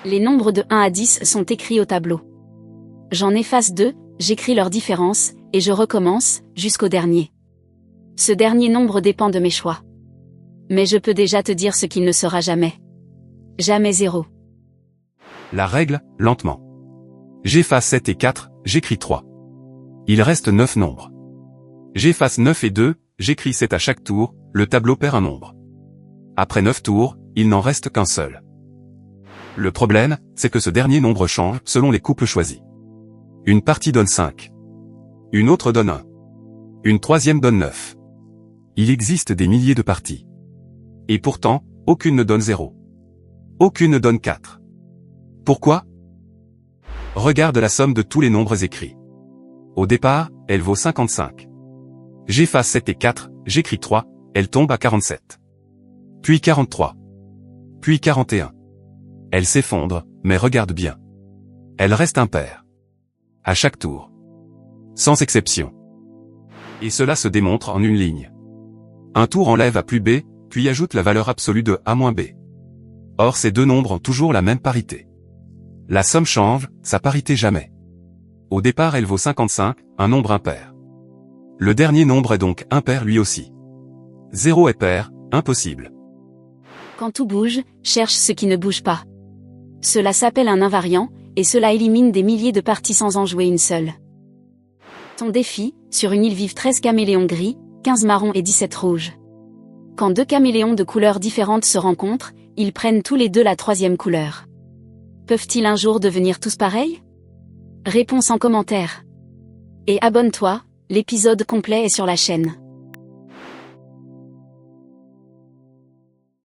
Les nombres de 1 à 10 sont écrits au tableau. J'en efface 2, j'écris leur différence, et je recommence, jusqu'au dernier. Ce dernier nombre dépend de mes choix. Mais je peux déjà te dire ce qu'il ne sera jamais. Jamais 0. La règle, lentement. J'efface 7 et 4, j'écris 3. Il reste 9 nombres. J'efface 9 et 2, j'écris 7 à chaque tour, le tableau perd un nombre. Après 9 tours, il n'en reste qu'un seul. Le problème, c'est que ce dernier nombre change selon les couples choisis. Une partie donne 5. Une autre donne 1. Une troisième donne 9. Il existe des milliers de parties. Et pourtant, aucune ne donne 0. Aucune ne donne 4. Pourquoi? Regarde la somme de tous les nombres écrits. Au départ, elle vaut 55. J'efface 7 et 4, j'écris 3, elle tombe à 47. Puis 43. Puis 41. Elle s'effondre, mais regarde bien. Elle reste impaire. À chaque tour. Sans exception. Et cela se démontre en une ligne. Un tour enlève A plus B, puis ajoute la valeur absolue de A moins B. Or ces deux nombres ont toujours la même parité. La somme change, sa parité jamais. Au départ elle vaut 55, un nombre impair. Le dernier nombre est donc impair lui aussi. 0 est pair, impossible. Quand tout bouge, cherche ce qui ne bouge pas. Cela s'appelle un invariant, et cela élimine des milliers de parties sans en jouer une seule. Ton défi, sur une île vivent 13 caméléons gris, 15 marrons et 17 rouges. Quand deux caméléons de couleurs différentes se rencontrent, ils prennent tous les deux la troisième couleur. Peuvent-ils un jour devenir tous pareils? Réponse en commentaire. Et abonne-toi, l'épisode complet est sur la chaîne.